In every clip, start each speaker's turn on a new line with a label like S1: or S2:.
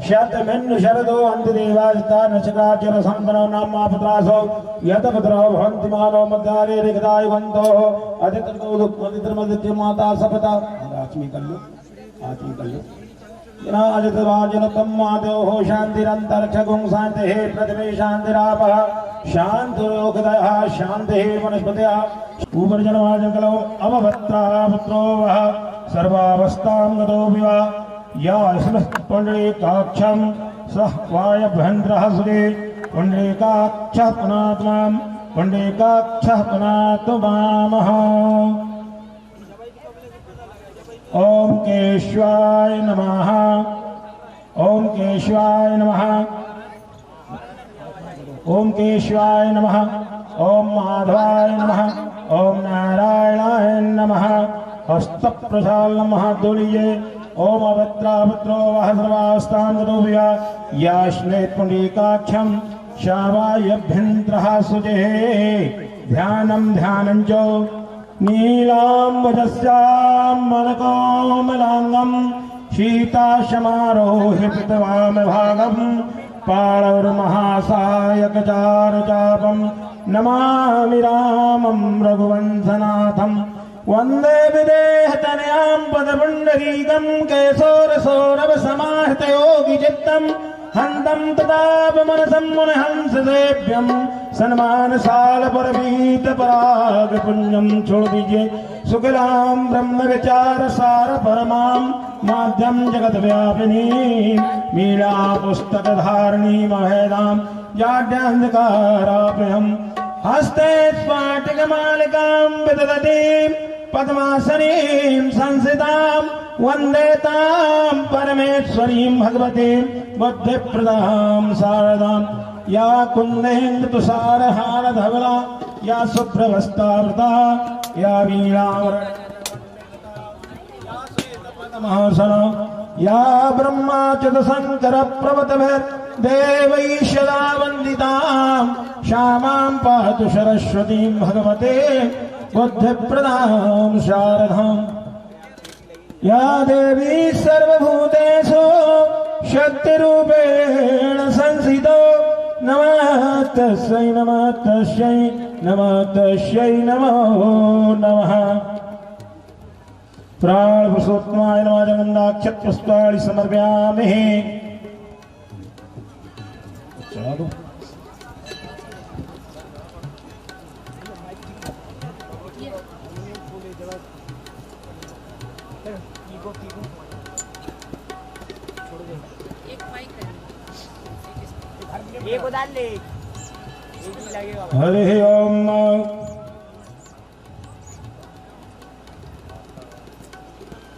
S1: शतमिन्नु शरदो अन्तिदेवास्ता नचकाचर संतनो नामापत्रासो यतपत्रो भवन्ति मानो मध्यारे रिक्तायुगन्तो अधिकृतो दुःखमदित्रमदित्य माता सपता आचमी कर लो अजितवाजनतम मादेव हो शांतिरंतरिक्षगुं शांति हे पृथ्वी शांतिरापः शांतिरोगदयः शांति हे वनस्पतयः उपरिजनवाजकलो अवभत्रा पुत्रो वः सर्वावस्थां गतो विवा या पुण्डरीकाक्षं सह वायभ्यन्तरः सुरे पुण्डरीकाक्षः पुनात्मां पुण्डरीकाक्षः पुनात्मामः। ओम केशवाय नमः ओम केशवाय नमः ओम केशवाय नमः ओम माधवाय नमः ओम नारायणाय नमः हस्तप्रसाल नमः दोलिये ओम अवत्रावत्रो वह सर्वावस्थां गतो विया याश्ने पुण्डरीकाक्षं शावायभ्यन्तरः सुजे ध्यानं ध्यानं च नीलाम्बुजस्यां मनकोमलाङ्गं शीताशमारोह्य पितवामभागं पाणवर्महासायकचारचापं नमामि रामं रघुवंशनाथं वन्दे विदेहतनयां पदपुण्डरीकं केशोरसौरभसमाहृतयोगिचित्तं हन्तं प्रतापमनसं मुनिहंससेव्यं सन्मानसालपरवीतपरागपुण्यं छोड़ दीजिए सुखलां ब्रह्मविचारसार परमां माध्यं जगद्व्यापिनी मीला पुस्तकधारिणी महेदां जाड्यान्धकाराभ्यं हस्ते स्फाटिकमालिकां विदधतीं पद्मासनीं संस्थितां वन्दे तां परमेश्वरीं भगवतीं बुद्धिप्रदां शारदां या कुन्देन्द्र तुषारहार धवला या शुभ्रवस्त्रावृता या वीणावरणा या ब्रह्माच्युत शंकर प्रभृतिभिर्देवैश्वरा वन्दितां श्यामां पातु सरस्वतीं भगवते बुद्धिप्रदां शारदाम् या देवी सर्वभूतेषु शक्तिरूपेण संस्थितो नमस्तस्यै नमस्तस्यै नमस्तस्यै नमो नमः। प्राणपुरुषोत्तमाय नमः जगन्नाक्षपुष्पाणि समर्पयामि। चलो हरि ओम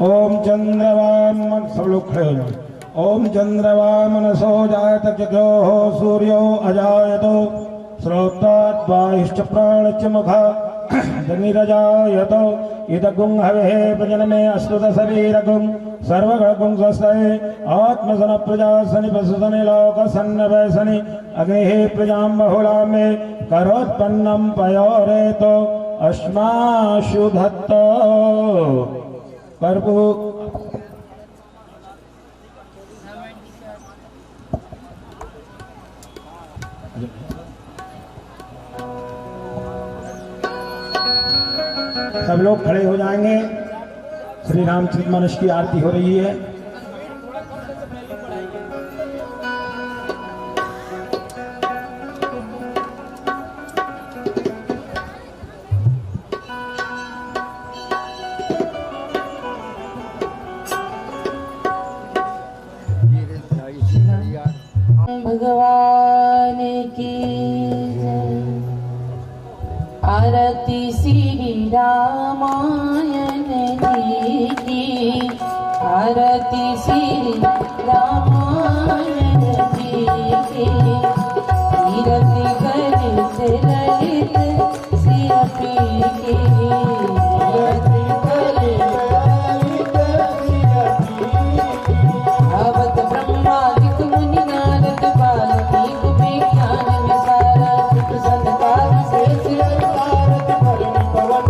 S1: ओम चंद्रवान सब लोग खड़े हो जाओ। ओम चंद्रवान मनसो जायत जगो सूर्यो अजायतो श्रोत्रात् बाहिश्च प्राणश्च मुखा जनिरजायतो इदगुं हवे प्रजनमे अस्तुत शरीरगुं सर्वगुं स्वस्ते आत्मसन प्रजा सनि पशुसनि लोक सन्नवैसनि अग्निः प्रजां बहुलां मे करोत्पन्नं पयोरेतो अस्माशु धत्तो कर्पु सब लोग खड़े हो जाएंगे। श्री रामचरित मानस की आरती हो रही है।
S2: भगवान की आरती श्री रामायण जी की आरती श्री रामायण जी की कीरति करित ललित सिर पीर की आवत ब्रह्मादिक मुनि नारद बालकी विज्ञान विसारा सुख सत्कार से सिर भारत पवन पवन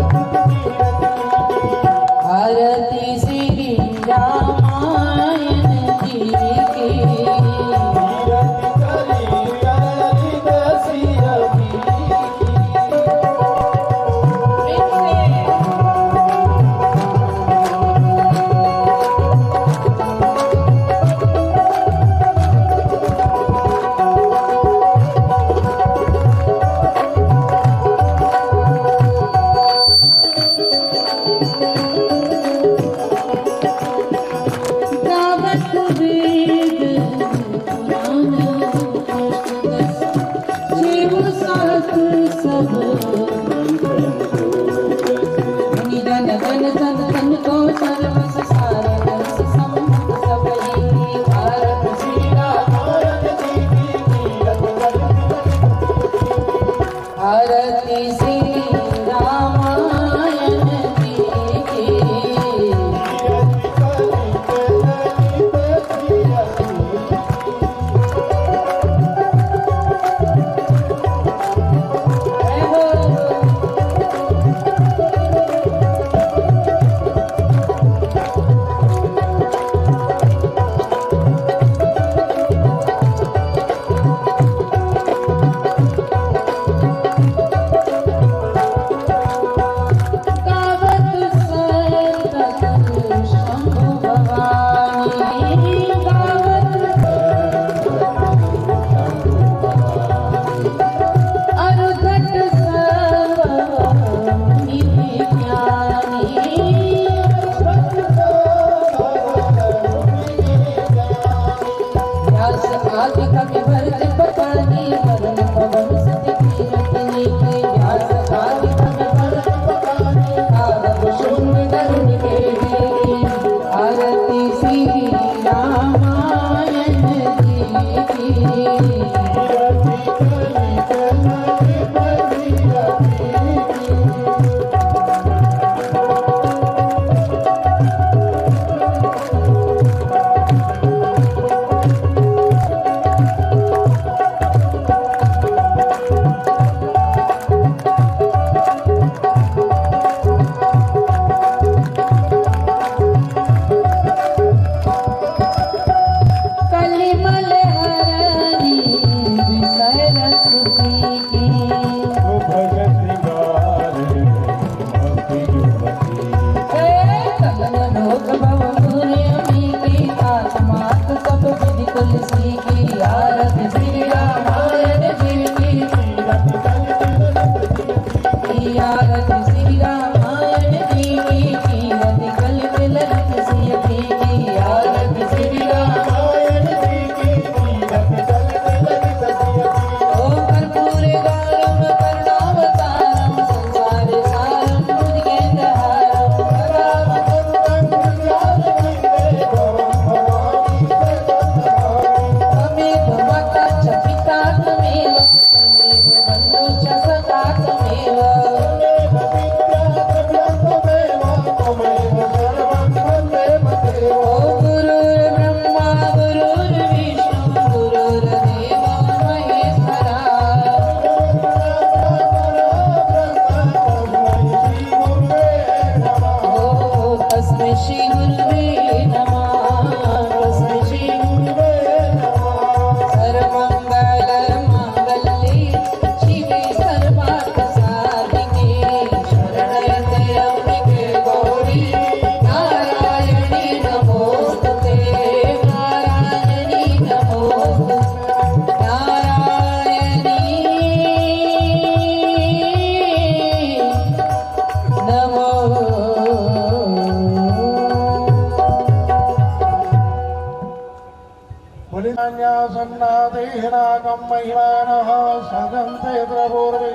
S1: सन्नादेनाकं महिमानः सदन्ते प्रपूर्वे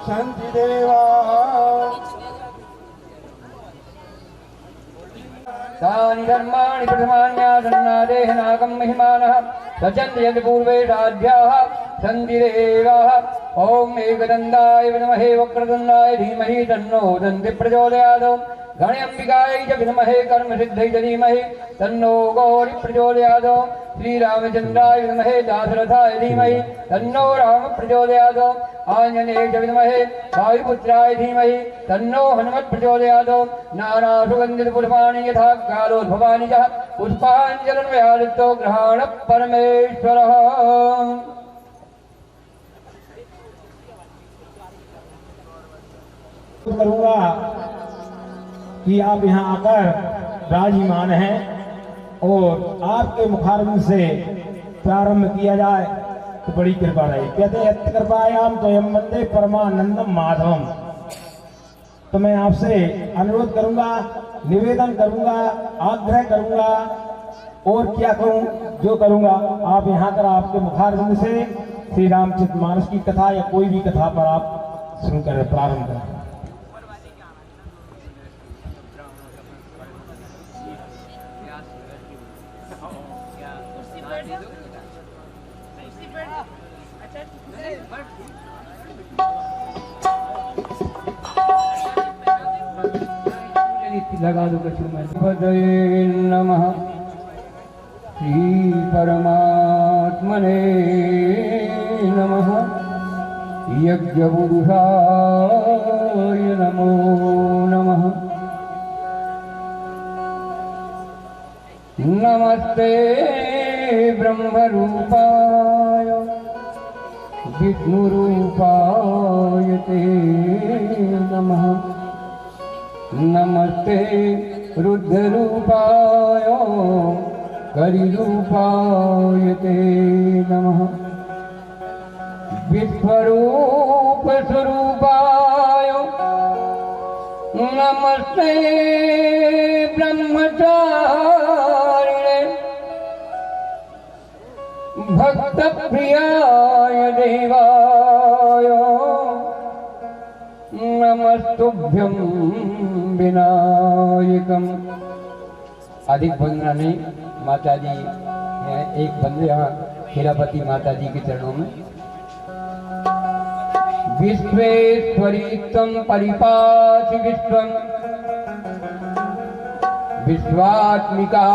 S1: सन्ति देवाः
S3: तानि धर्माणि प्रथमान्यासन्नादेहनाकं महिमानः सचन्ति यत् पूर्वे साध्याः सन्ति देवाः ॐ एकदन्ताय विद्महे वक्रतुण्डाय धीमहि तन्नो दन्ति प्रचोदयात् गणेऽम्बिकायै च विद्महे कर्मसिद्ध्यै च धीमहि तन्नो गौरी प्रचोदयात् श्रीरामचन्द्राय विद्महे दाशरथाय धीमहि तन्नो राम प्रचोदयात् आञ्जनेय च विद्महे वायुपुत्राय धीमहि तन्नो हनुमत् प्रचोदयात् नानासुगन्धितपुष्पाणि यथा कालोद्भवानि च पुष्पाञ्जलिर्व्याहृतो ग्रहाणः परमेश्वरः।
S1: करूंगा कि आप यहाँ आकर राजीमान हैं और आपके मुखारविंद से प्रारंभ किया जाए तो बड़ी कृपा रही। कहते हैं कृपायाम स्वयं वंदे परमानंदम माधवम। तो मैं आपसे अनुरोध करूंगा, निवेदन करूंगा, आग्रह करूंगा और क्या करूं, जो करूंगा आप यहाँ कर आपके मुखारविंद से श्री रामचरितमानस की कथा या कोई भी कथा पर आप शुरू करें, प्रारंभ करें।
S3: लगा दो पदये नमः श्री परमात्मने नमः यज्ञपुरुषाय नमो नमः नमस्ते ब्रह्मरूपाय विष्णुरूपाय ते नमः नमस्ते रुद्ररूपाय कलिरूपाय ते नमः विश्वरूपस्वरूपाय नमस्ते ब्रह्मचारिणे भक्तप्रियाय देवाय नमस्तुभ्यं विनायकम। अधिक वंदना नहीं, माता जी एक बंदे यहाँ खेरापति माता जी के चरणों में। विश्वेश्वरी त्वं परिपासि विश्वं विश्वात्मिका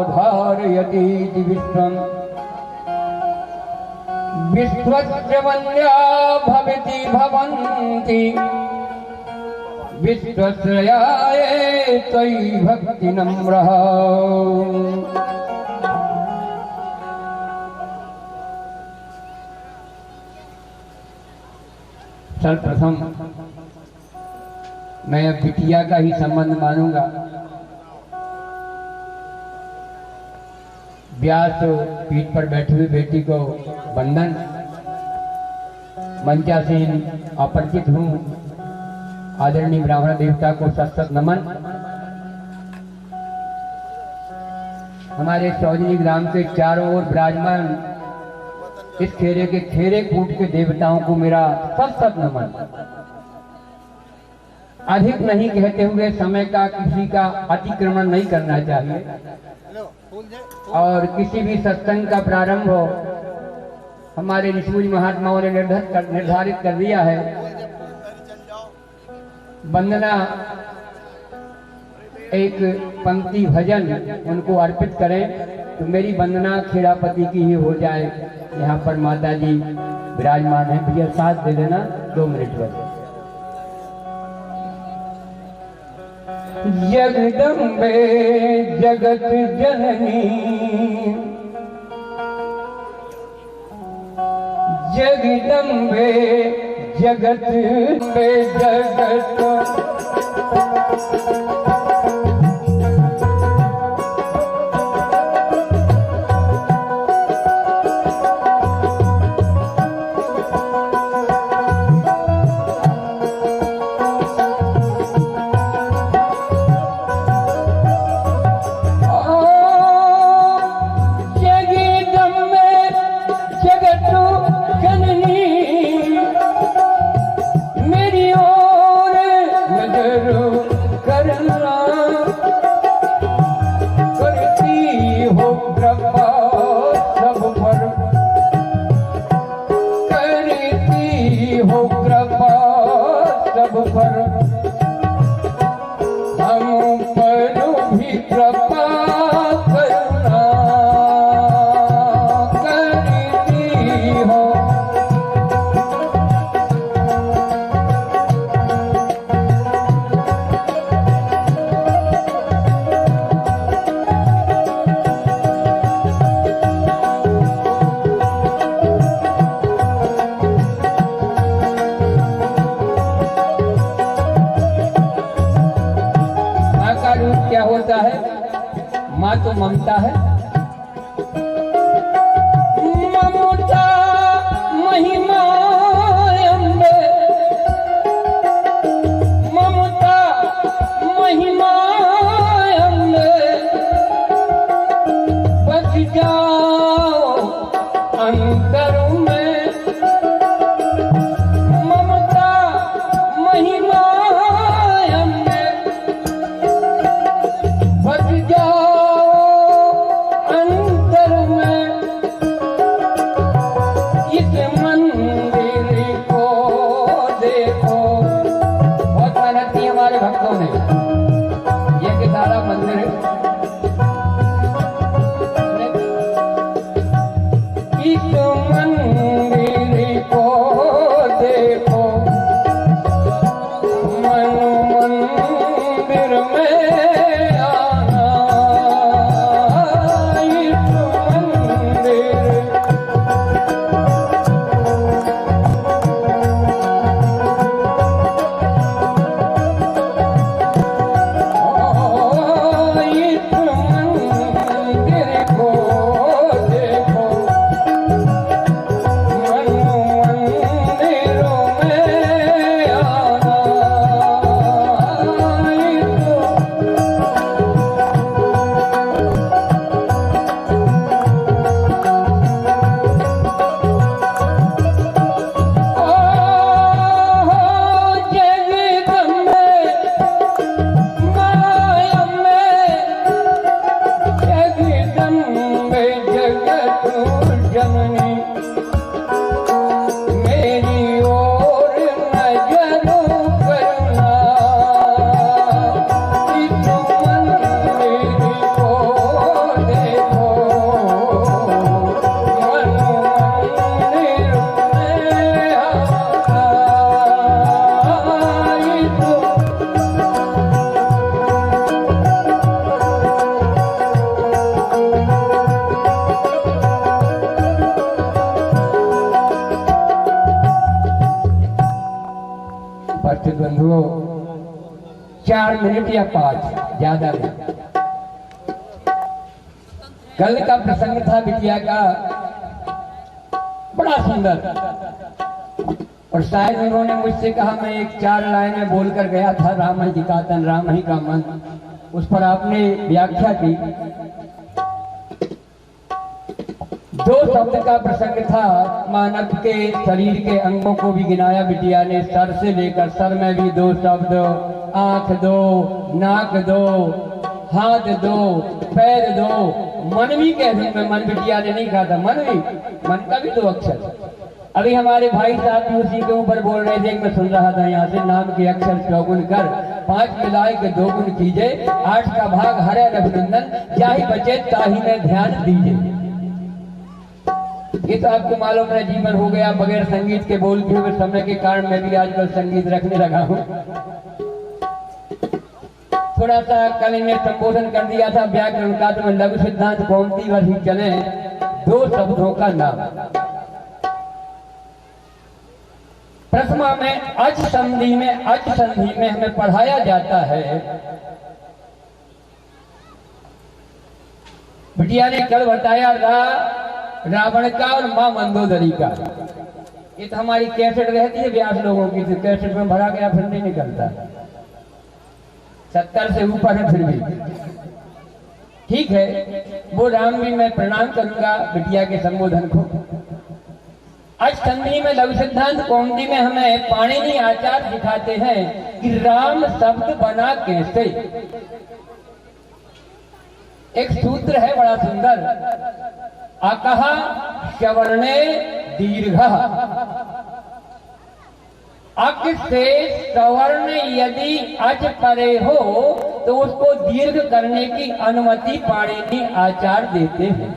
S3: धारयति विश्वं विश्वस्य वन्द्या भवति भवन्ति विश्वश्रयाय त्वयि भक्ति नम्रः। सर्वप्रथम मैं अब बिटिया का ही संबंध मानूंगा। व्यास पीठ पर बैठी हुई बेटी को वंदन। मंचासीन अपरिचित हूँ, आदरणीय ब्राह्मण देवता को सत नमन। हमारे चौधरी ग्राम के चारों ओर विराजमान इस खेरे के खेरे कूट के देवताओं को मेरा सत नमन। अधिक नहीं कहते हुए समय का किसी का अतिक्रमण नहीं करना चाहिए और किसी भी सत्संग का प्रारंभ हो, हमारे ऋषि महात्माओं ने निर्धारित कर दिया है। वंदना एक पंक्ति भजन उनको अर्पित करें तो मेरी वंदना खेरापति की ही हो जाए। यहाँ पर माता जी विराजमान है, भैया साथ दे देना 2 मिनट बस। जगदम्बे जगत जननी जगदम्बे जगत पे जगत जगदम्बे हम पर भी कृपा करुणा करती हो। क्या होता है? माँ तो ममता है, ममता महिमा अम्बे, ममता महिमा अम्बे, बच जाओ अंतर में, ममता महिमा बच जाओ अंतर में, इस मंदिर को देखो। बहुत मेहनत की हमारे भक्तों ने, ये कि सारा मंदिर है। इस मंदिर को देखो, मन मंदिर में बंधुओं 4 मिनट या 5 ज्यादा नहीं। कल का प्रसंग था बिटिया का, बड़ा सुंदर, और शायद उन्होंने मुझसे कहा मैं एक 4 लाइनें बोलकर गया था, राम ही का तन राम ही का मन, उस पर आपने व्याख्या की। 2 शब्द का प्रसंग था, मानव के शरीर के अंगों को भी गिनाया बिटिया ने, सर से लेकर, सर में भी 2 शब्द, आंख 2, नाक 2, हाथ 2, पैर 2, मन भी कह दूं मैं, मन बिटिया ने नहीं कहा था, मन भी, मन का भी 2 अक्षर। अभी हमारे भाई साहब भी उसी के ऊपर बोल रहे थे, मैं सुन रहा था यहाँ से, नाम के अक्षर 4 गुण कर, 5 मिलाए के 2 गुण कीजिए, 8 का भाग हरे रघुनंदन, जाहि बचे ताहि में ध्यान दीजिए। ये तो आपको मालूम है, जीवन हो गया बगैर संगीत के, बोलते हुए समय के कारण मैं भी आजकल संगीत रखने लगा हूँ। थोड़ा सा कल इन्हें संबोधन कर दिया था व्याकरण का, तो मैं लघु सिद्धांत कौमती पर ही चले। 2 शब्दों का नाम, प्रथमा में अच संधि में हमें पढ़ाया जाता है। बिटिया ने कल बताया रावण का और मां मंदोदरी का। ये तो हमारी कैसेट रहती है व्यास लोगों की, तो कैसेट में भरा गया फिर नहीं निकलता, 70 से ऊपर है फिर भी ठीक है। वो राम भी मैं प्रणाम करूंगा बिटिया के संबोधन को। आज संधि में लघु सिद्धांत कौमुदी में हमें पाणिनि आचार्य दिखाते हैं कि राम शब्द बना कैसे। एक सूत्र है बड़ा सुंदर, अकहा श्रवणे दीर्घ, अक से सवर्ण यदि अज परे हो तो उसको दीर्घ करने की अनुमति पाणिनि आचार्य देते हैं।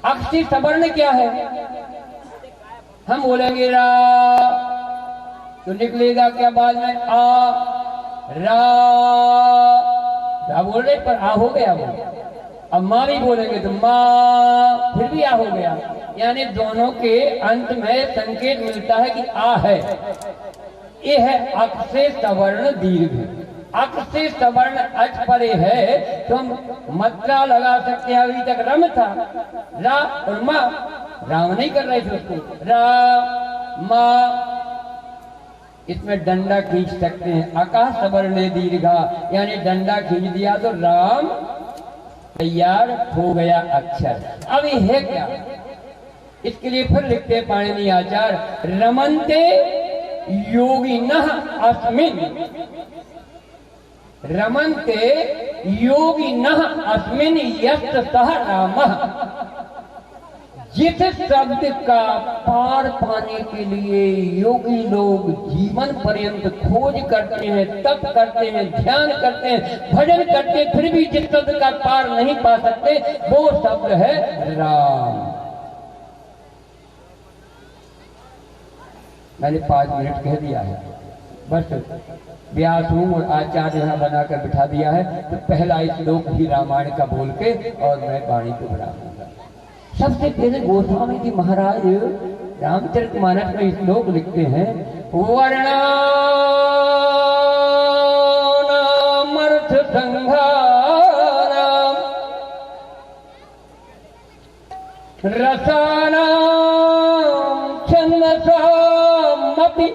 S3: अक से सवर्ण क्या है? हम बोलेंगे रा तो निकलेगा क्या बाद में? आ, रा बोल रहे पर आ हो गया वो। अब माँ भी बोलेंगे तो माँ, फिर भी आ हो गया। यानी दोनों के अंत में संकेत मिलता है कि आ है। ये है अक से सवर्ण दीर्घ। अक से सवर्ण अच परे है तो हम मात्रा लगा सकते हैं। अभी तक रम था, रा और मा, राम नहीं कर रहे थे उसको, रा मा। इसमें डंडा खींच सकते हैं। अका सवर्ण दीर्घा, यानी डंडा खींच दिया तो राम तैयार हो गया अक्षर। अब ये है क्या? इसके लिए फिर लिखते पाणिनि आचार्य, रमन्ते योगिनः अस्मिन्, रमन्ते योगिनः अस्मिन् यस्य सः रामः। जिस शब्द का पार पाने के लिए योगी लोग जीवन पर्यंत खोज करते हैं, तप करते हैं, ध्यान करते हैं, भजन करते हैं, फिर भी जिस शब्द का पार नहीं पा सकते वो शब्द है राम। मैंने 5 मिनट कह दिया है, बस व्यास हूं और आचार्य यहाँ बनाकर बिठा दिया है। तो पहला श्लोक भी रामायण का बोल के और मैं वाणी को बढ़ाऊंगा। सबसे पहले गोस्वामी जी महाराज रामचरितमानस में श्लोक लिखते हैं, वर्णानामर्थ संघानाम रसानाम छन्दसामपि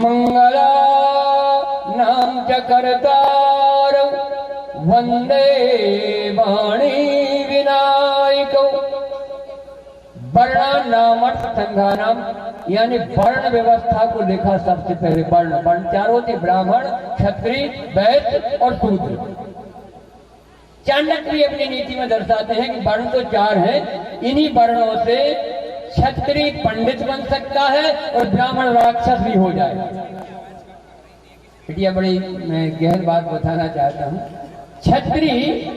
S3: मंगलानां च कर्तारौ वंदे वाणी विनायको। वर्णानामर्थ संघानाम, यानी वर्ण व्यवस्था को लिखा सबसे पहले। वर्ण 4 होते, ब्राह्मण, क्षत्रिय, वैश्य और शूद्र। चाणक्य भी अपनी नीति में दर्शाते हैं कि वर्ण तो 4 हैं। इन्हीं वर्णों से क्षत्रिय पंडित बन सकता है और ब्राह्मण राक्षस भी हो जाएगा। बेटिया बड़ी मैं गहन बात बताना चाहता हूँ। क्षत्रिय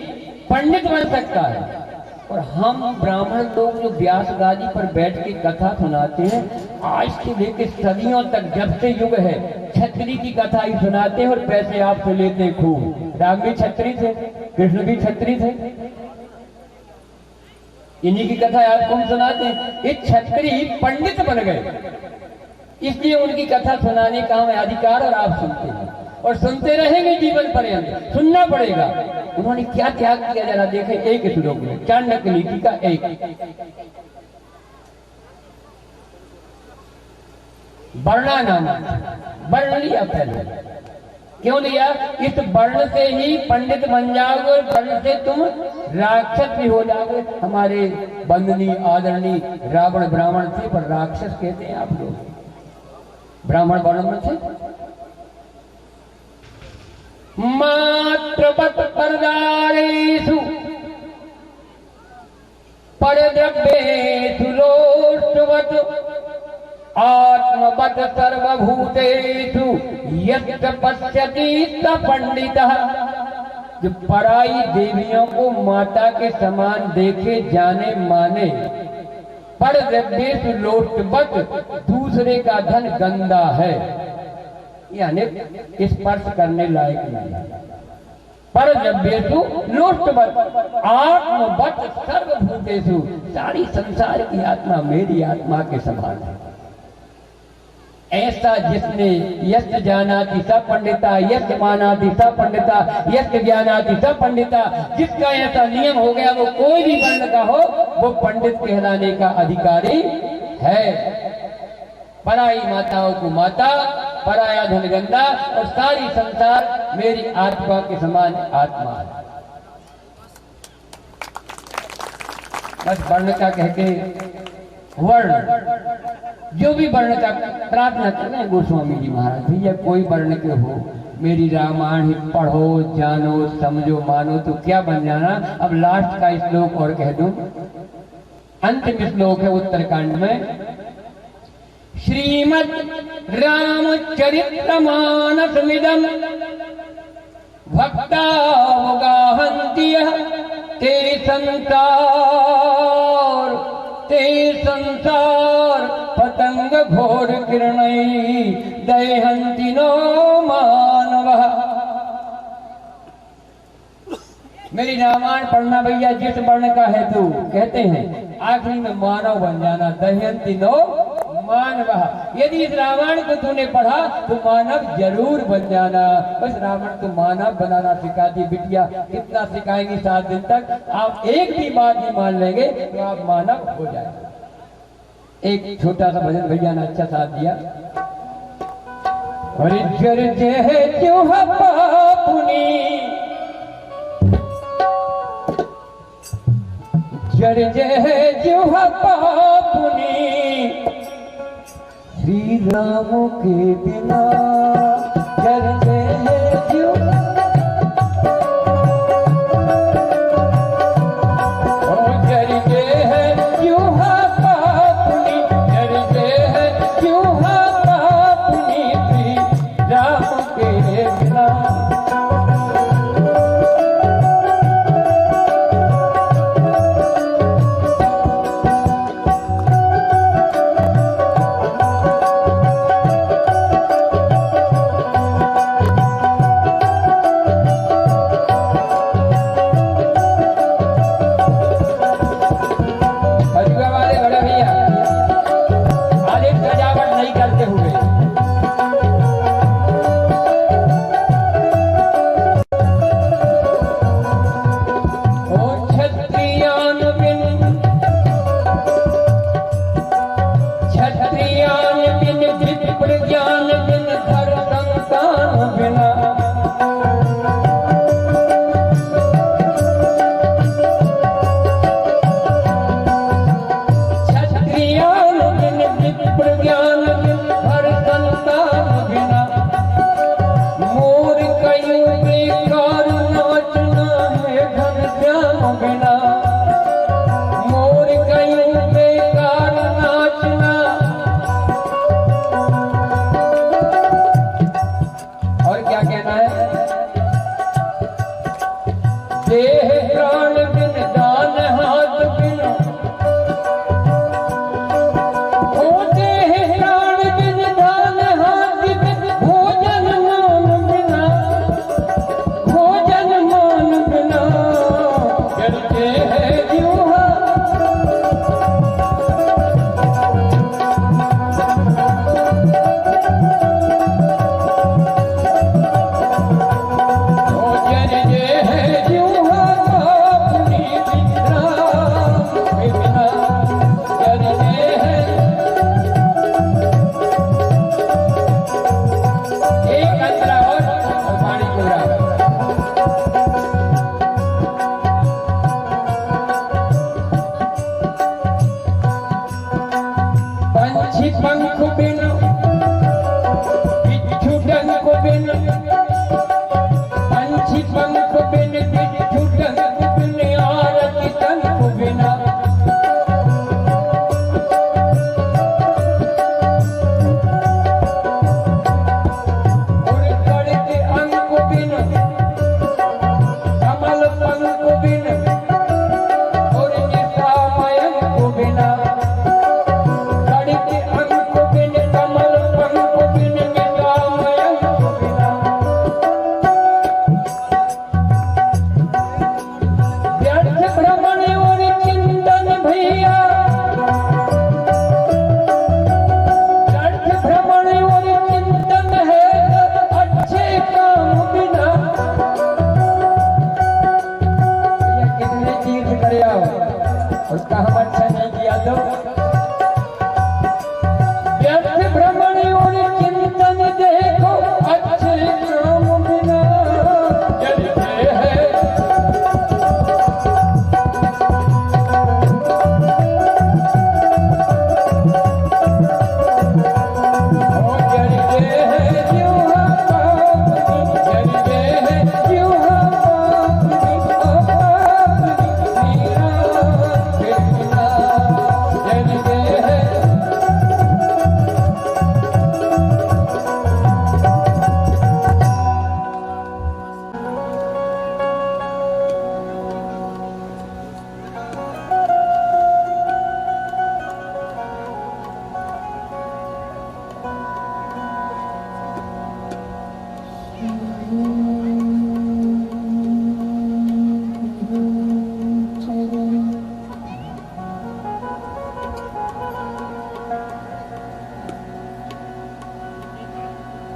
S3: पंडित बन सकता है और हम ब्राह्मण लोग जो व्यास गादी पर बैठ के कथा सुनाते हैं, आज से लेकर सदियों तक, जब से युग है, क्षत्रिय की कथा ही सुनाते हैं और पैसे आपसे लेते हैं खूब। राम भी क्षत्रिय थे, कृष्ण भी क्षत्रिय थे, इन्हीं की कथा आपको हम सुनाते हैं। ये क्षत्रिय पंडित बन गए, इसलिए उनकी कथा सुनाने का हमें अधिकार और आप सुनते हैं और सुनते रहेंगे जीवन पर्यंत। सुनना पड़ेगा। उन्होंने क्या त्याग किया जरा देखें एक श्लोक में, चाणक्य नीति का 1। वर्णानाम, वर्ण लिया पहले। क्यों लिया? इस वर्ण से ही पंडित बन जाओगे और वर्ण से तुम राक्षस भी हो जाओगे। हमारे बंदनी आदरणी रावण ब्राह्मण थे, पर राक्षस कहते हैं आप लोग। ब्राह्मण वर्ण में थे। मात्रवत् परदारेषु परद्रव्येषु लोष्टवत् आत्मवत् सर्वभूतेषु यत्र पश्यति स पंडितः। जो पराई देवियों को माता के समान देखे जाने माने, परद्रव्येषु लोष्टवत्, दूसरे का धन गंदा है, यानी स्पर्श करने लायक नहीं। परद्रव्येषु लोष्टवत् आत्मवत् सर्वभूतेषु, सारी संसार की आत्मा मेरी आत्मा के समान है। ऐसा जिसने यस्य जानाति स पंडिता, यस्य मानाति स पंडिता, यस्य ज्ञानाति स पंडिता, जिसका ऐसा नियम हो गया वो कोई भी वर्ण का हो वो पंडित कहलाने का अधिकारी है। पराई माताओं को माता, पराया धन गंदा और सारी संसार मेरी आत्मा के समान आत्मा है। बस वर्ण का कहके वर्ण, जो भी वर्ण का प्रार्थना कर रहे हैं गोस्वामी जी महाराज, भैया कोई वर्ण के हो, मेरी रामायण पढ़ो, जानो, समझो, मानो तो क्या बन जाना। अब लास्ट का श्लोक और कह दूं, अंतिम श्लोक है उत्तरकांड में, श्रीमद् रामचरितमानसमिदं भक्तावगाहन्ति यः ते संसार पतंग घोर किरणै दहन्ति नो मानवः। मेरी रामायण पढ़ना भैया जिस वर्ण का है तू कहते हैं आखिरी में मानव बन जाना, दहयंती नो मानवः। यदि इस रामायण को तूने पढ़ा तो मानव जरूर बन जाना। बस रावण को मानव बनाना सिखा दी बिटिया, कितना सिखाएंगी 7 दिन तक। आप एक भी बात नहीं मान लेंगे तो आप मानव हो जाएंगे। एक छोटा सा भजन भैया ने अच्छा साथ दिया। हरिचर जय जो पापुनी जर जय जो पापुनी श्री राम के बिना जर जय जो जर जय जो पापुनी जर जय जो पापुनी श्री राम के बिना।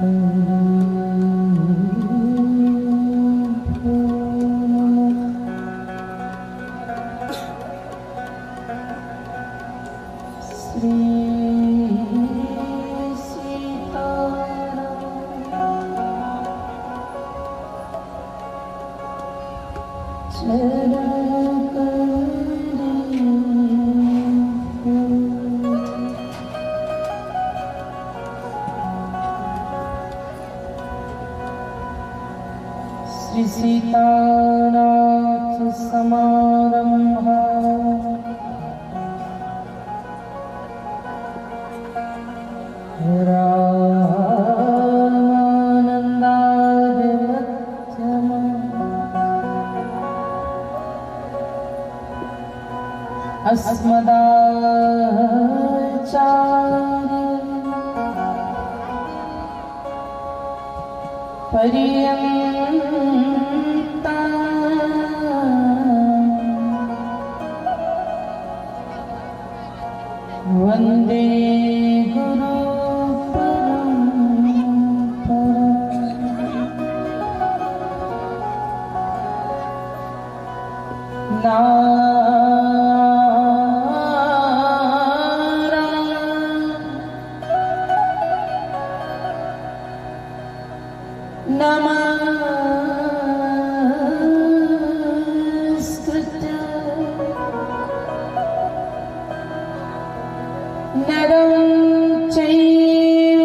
S2: श्री सीतानाथ समारंभा रामानन्दादि मध्यमा अस्मदाचार्य पर्यन्ता वन्दे गुरु नमस्कृत्य नरं चैव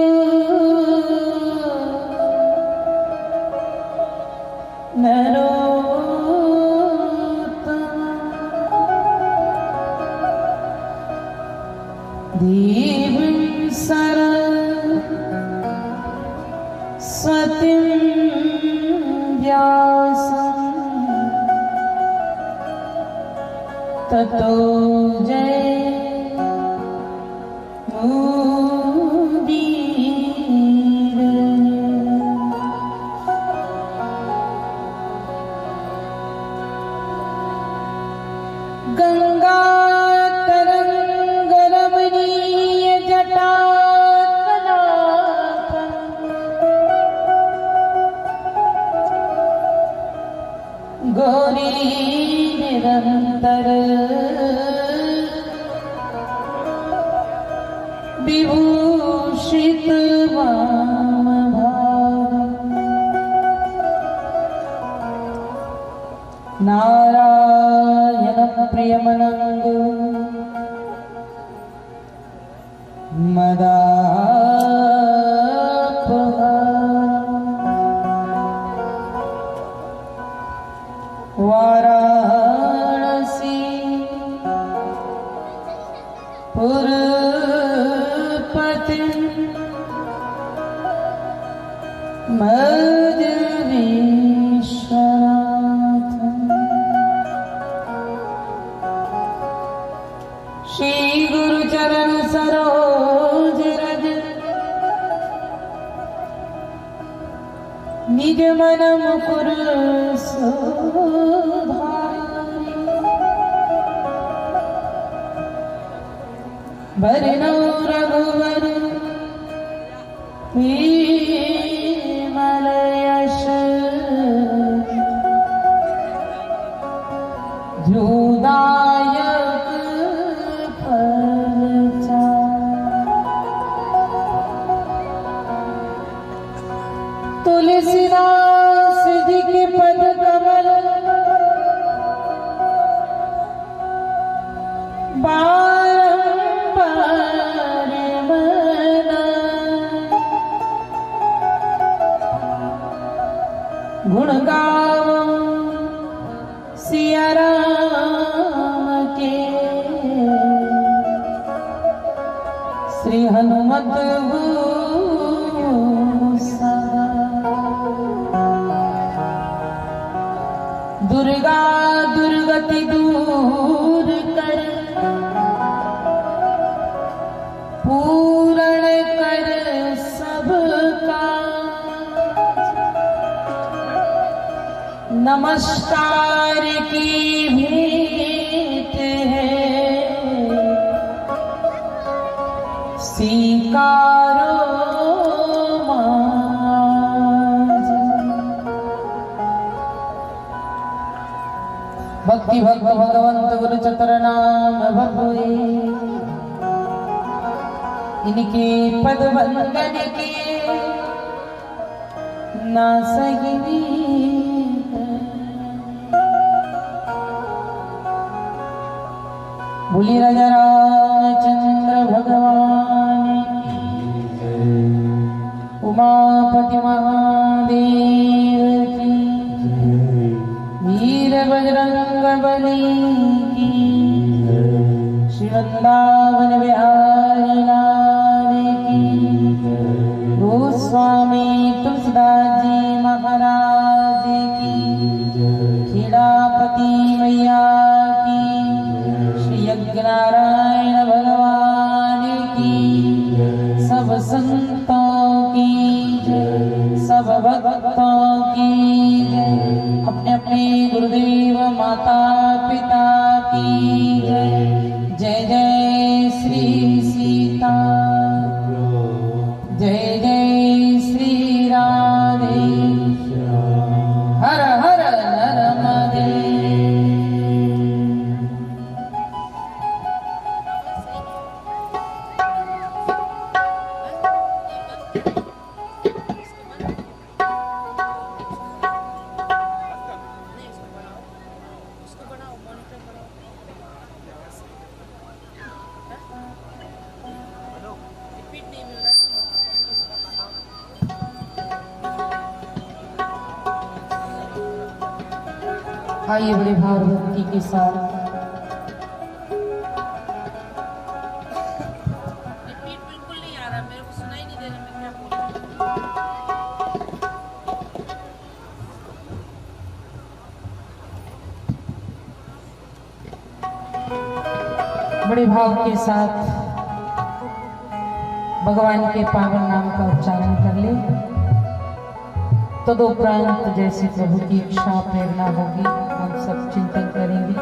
S2: नरोत्तमं देवीं सरस्वतीं व्यासं ततो जयमुदीरये। गंगातरंगरमणीय जटाकलापं गौरी निरंतर विभूषित वामभागम् नारायण प्रियमनंगो वाराणसी पुरपति मध्य विश्वनाथ श्री गुरु चरण सरोज रज निज मन मुकुर सुधारि वरनौ रघुवर विमल यश ध्रुवदायक फलचारि। तुलसीदास जी के पद कमल बारंबार मना गुण गाओ सिया राम के श्री हनुमत दुर्गा दुर्गति दूर कर पूर्ण कर सबका नमस्कार की भेंट है स्वीकारो मां भक्ति भक्त भगवंत गुरु चतर नाम भगवे इनके पद वंदन के ना सही बोली राजा रामचंद्र भगवान की उमापति महादेव की वीर बजरंग बली की श्री वृंदावन बिहारी लाल की गोस्वामी तुलसीदास जी महाराज की खेड़ापति मैया की श्री यज्ञनारायण भगवान की सब संतों की सब भक्तों की अपने अपने गुरुदेव माता पिता की जय जय श्री सीता जय जय श्री राधे हर हर नर्मदे। आइए बड़े भाव भक्ति के साथ
S4: रिपीट बिल्कुल नहीं आ रहा, मेरे को सुनाई नहीं दे रहा मैं क्या बोलूं।
S2: बड़े भाव के साथ भगवान के पावन नाम का उच्चारण कर ले। तदुपरांत जैसे प्रभु की इच्छा प्रेरणा होगी हम सब चिंतन करेंगे।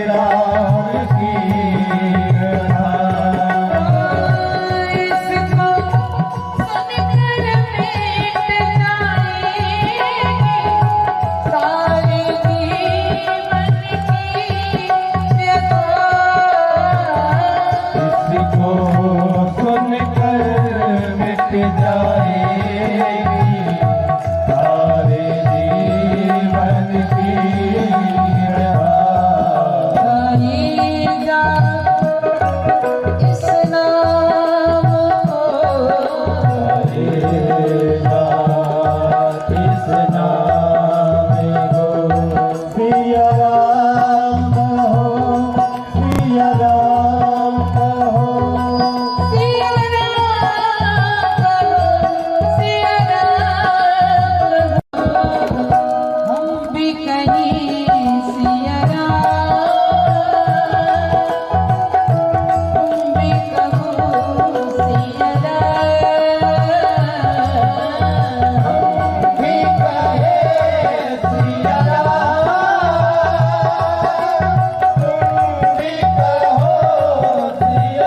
S1: राम की कथा।
S2: इसको सुनकर मिट जाएगी सारे जीवन की व्यथा।
S1: इसको सुनकर मिट जाएगी सारे जीवन की व्यथा।
S2: गाएगा इस नाम को
S1: करेगा इस नाम को सिया राम कहो, सिया राम कहो।
S2: सिया राम सिया राम हम भी कहीं सिया राम हम भी कहो सिया राम।
S1: भी कहे सिया राम, तुम भी कहो सिया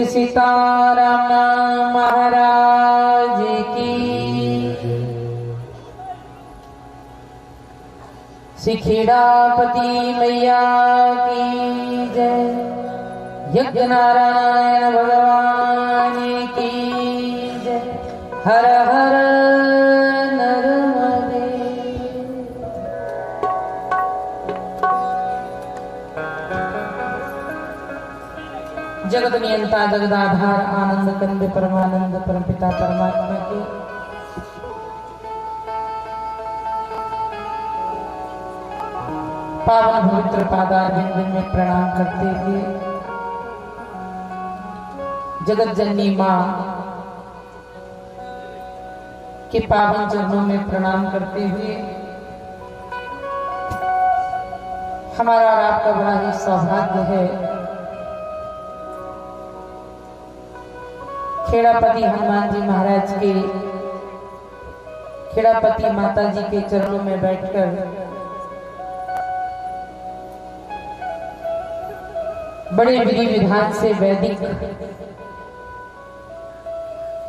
S2: सीताराम महाराज की। सिखिड़ापति मैया की जय। यज्ञ नारायण भगवान की जय। हर हर नर्मदे। जगत नियंता जगदाधार आनंद कंद परमानंद परमपिता परमात्मा के पावन पवित्र पादारविंद में प्रणाम करते हुए जगत जननी मां के पावन चरणों में प्रणाम करते हुए हमारा और आपका बड़ा ही सौभाग्य है खेड़ापति हनुमान जी महाराज के खेड़ापति माता जी के चरणों में बैठकर बड़े विधि विधान से वैदिक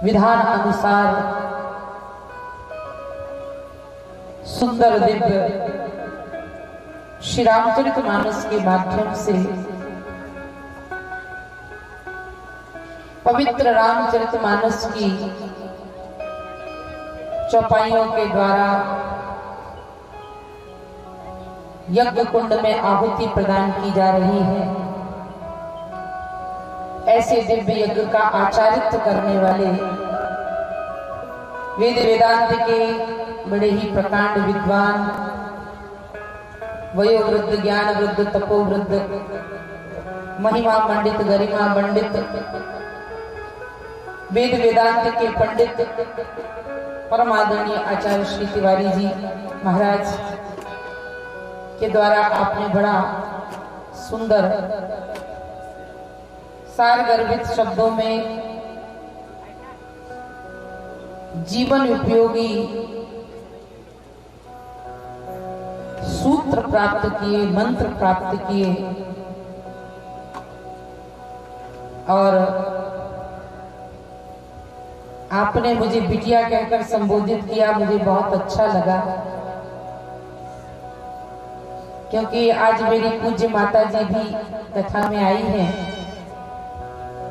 S2: विधान अनुसार सुंदर दिव्य श्री रामचरितमानस के माध्यम से पवित्र रामचरितमानस की चौपाइयों के द्वारा यज्ञ कुंड में आहुति प्रदान की जा रही है। ऐसे दिव्य यज्ञ का आचारित्व करने वाले वेद वेदांत के बड़े ही प्रकांड विद्वान, वयोवृद्ध, ज्ञान वृद्ध, तपोवृद्ध, महिमा मंडित, गरिमा मंडित, वेद वेदांत के पंडित परम आदरणीय आचार्य श्री तिवारी जी महाराज के द्वारा आपने बड़ा सुंदर सार गर्भित शब्दों में जीवन उपयोगी सूत्र प्राप्त किए, मंत्र प्राप्त किए और आपने मुझे बिटिया कहकर संबोधित किया। मुझे बहुत अच्छा लगा क्योंकि आज मेरी पूज्य माता जी भी कथा में आई हैं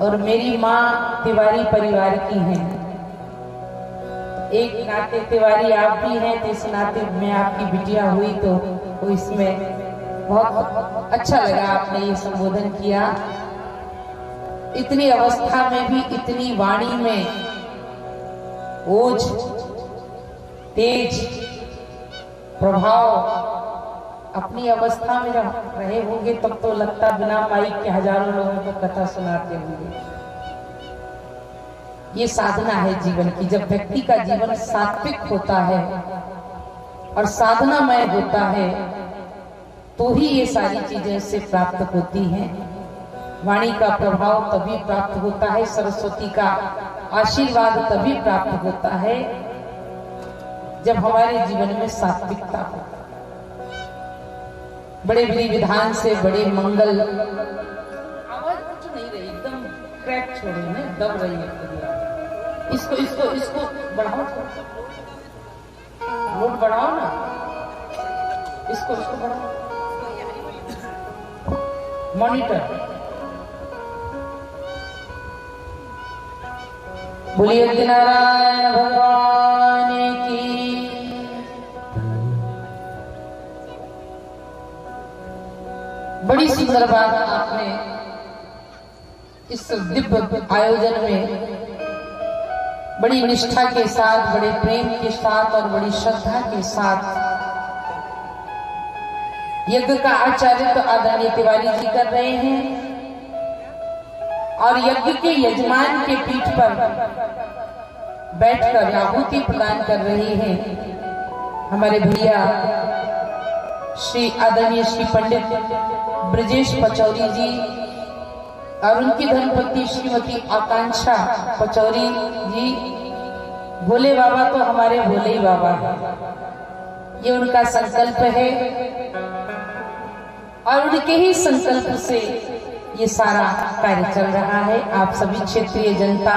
S2: और मेरी माँ तिवारी परिवार की हैं। एक नाते तिवारी आप भी हैं, तो इस नाते में आपकी बिटिया हुई तो इसमें बहुत अच्छा लगा। आपने ये संबोधन किया। इतनी अवस्था में भी इतनी वाणी में ओज, तेज, प्रभाव अपनी अवस्था में रहे होंगे तब तो लगता बिना माइक के हजारों लोगों को कथा सुनाते होंगे। ये साधना है जीवन की। जब व्यक्ति का जीवन सात्विक होता है और साधनामय होता है तो ही ये सारी चीजें उससे प्राप्त होती हैं। वाणी का प्रभाव तभी प्राप्त होता है, सरस्वती का आशीर्वाद तभी प्राप्त होता है जब हमारे जीवन में सात्विकता हो। बड़े विधि विधान से बड़े मंगल। आवाज कुछ नहीं रही, एकदम क्रैक छोड़े ना, दब रही है। इसको इसको इसको बढ़ाओ, नोट बढ़ाओ ना, इसको इसको बढ़ाओ, मॉनिटर। बोलिए नारायण भगवान की। बड़ी सुंदर बात आपने इस दिव्य आयोजन में बड़ी निष्ठा के साथ, बड़े प्रेम के साथ और बड़ी श्रद्धा के साथ यज्ञ का आचार्य तो आदरणीय तिवारी जी कर रहे हैं और यज्ञ के यजमान के पीठ पर बैठकर आहुति प्रदान कर रहे हैं हमारे भैया श्री आदरणीय श्री पंडित ब्रजेश पचौरी जी और उनकी धर्मपत्नी श्रीमती आकांक्षा पचौरी जी। भोले बाबा तो हमारे भोले ही बाबा है, ये उनका संकल्प है और उनके ही संकल्प से ये सारा कार्य चल रहा है। आप सभी क्षेत्रीय जनता,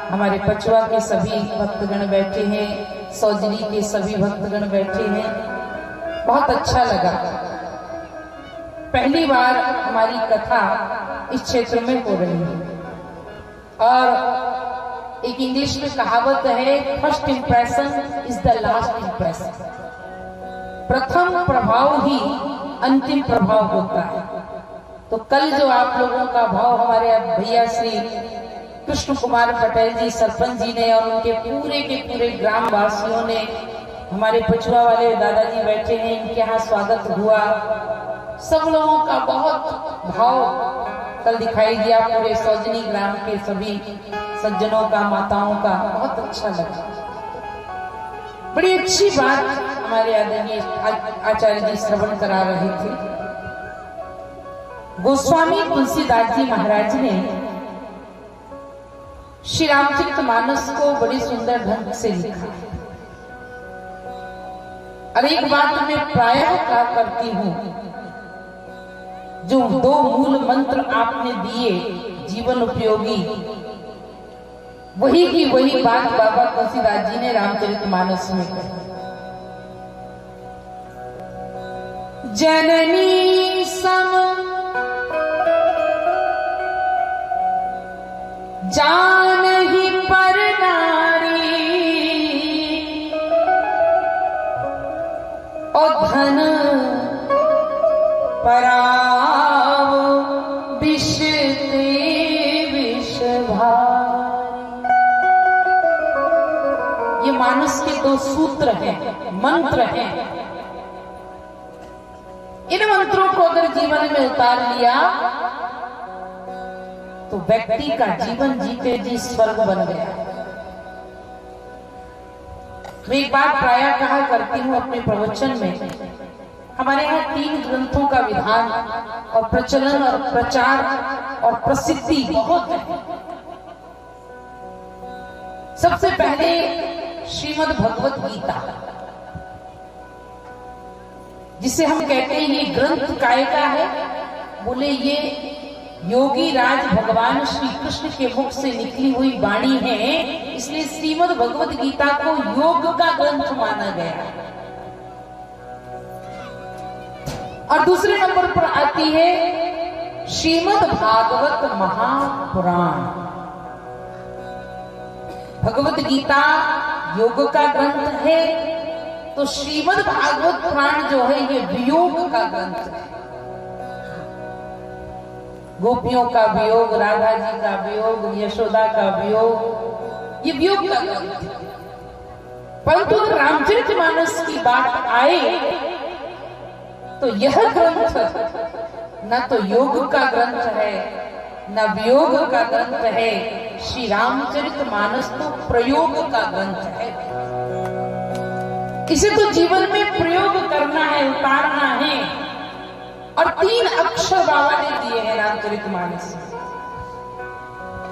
S2: हमारे पचुआ के सभी भक्तगण बैठे हैं, सौजनी के सभी भक्तगण बैठे हैं। बहुत अच्छा लगा। पहली बार हमारी कथा इस क्षेत्र में हो रही है और एक इंग्लिश में कहावत है, first impression is the last impression. प्रथम प्रभाव ही अंतिम प्रभाव होता है। तो कल जो आप लोगों का भाव हमारे भैया श्री कृष्ण कुमार पटेल जी सरपंच जी ने और उनके पूरे के पूरे ग्राम वासियों ने, हमारे पछुआ वाले दादाजी बैठे हैं, इनके यहाँ स्वागत हुआ। सब लोगों का बहुत भाव कल दिखाई दिया। पूरे सौजनी ग्राम के सभी सज्जनों का, माताओं का बहुत अच्छा लगा। बड़ी अच्छी बात हमारे आदरणीय आचार्य जी श्रवण करा रहे थे। गोस्वामी तुलसीदास जी महाराज ने श्री रामचरितमानस को बड़ी सुंदर ढंग से लिखा। और एक बात मैं प्रायः कहा करती हूं जो दो मूल मंत्र आपने दिए जीवन उपयोगी, वही की वही बात बाबा तुलसीदास जी ने रामचरितमानस में कही। जननी सम जानहि पर नारी, और धन पराव विष ते विष भारी। ये मानस के दो सूत्र हैं, मंत्र हैं। इन मंत्रों को अगर जीवन में उतार लिया तो व्यक्ति का जीवन जीते जी स्वर्ग बन गया। मैं एक बात प्रायः कहा करती हूं अपने प्रवचन में, हमारे यहाँ 3 ग्रंथों का विधान और प्रचलन और प्रचार और प्रसिद्धि बहुत है। सबसे पहले श्रीमद् भगवत गीता, जिसे हम कहते हैं ये ग्रंथ काय का है, बोले ये योगी राज भगवान श्री कृष्ण के मुख से निकली हुई वाणी है, इसलिए श्रीमद् भगवत गीता को योग का ग्रंथ माना गया। और दूसरे नंबर पर आती है श्रीमद् भागवत महापुराण। भगवत गीता योग का ग्रंथ है, तो श्रीमद् भागवत पुराण जो है ये वियोग का ग्रंथ है। गोपियों का वियोग, राधा जी का वियोग, यशोदा का वियोग, ये वियोग का ग्रंथ है। परंतु रामचरितमानस की बात आए तो यह ग्रंथ न तो योग का ग्रंथ है न वियोग का ग्रंथ है। श्री रामचरितमानस तो प्रयोग का ग्रंथ है। इसे तो जीवन में प्रयोग करना है, उतारना है। और 3 अक्षर बाबा ने दिए हैं रामचरितमानस।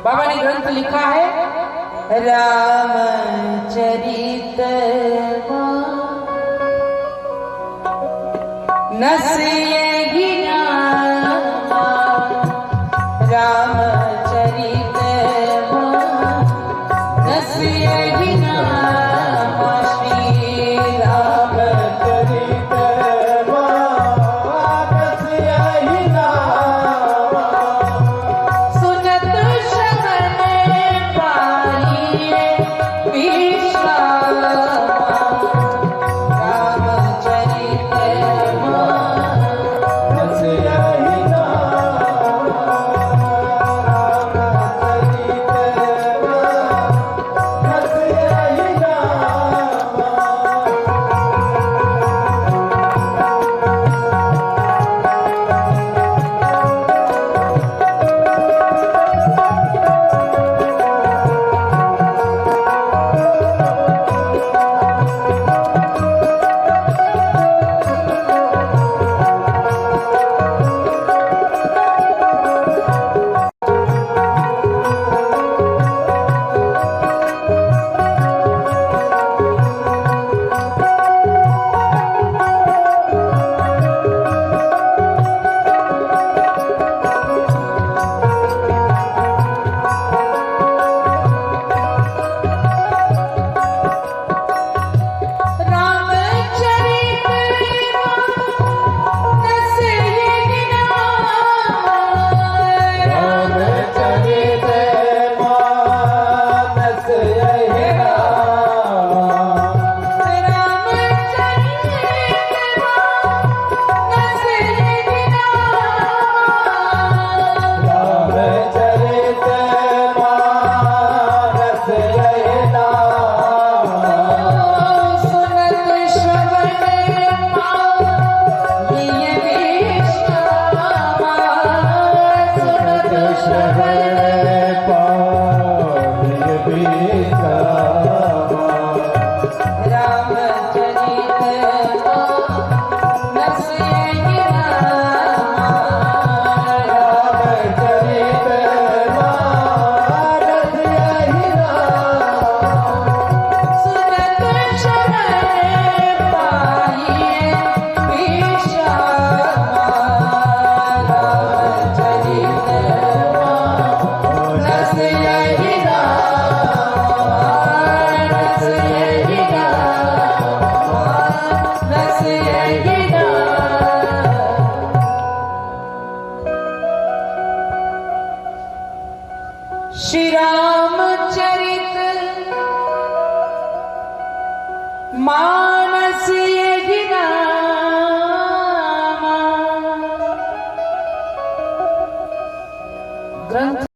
S2: बाबा ने ग्रंथ लिखा है रामचरित नस यही नाम, रामचरित नस यही नाम, श्री रामचरित नस यही नाम, सुनत शरण पाइए विश्राम, रामचरित नस यही नाम, नस यही नाम। श्री रामचरित मानस यही नाम ग्रंथ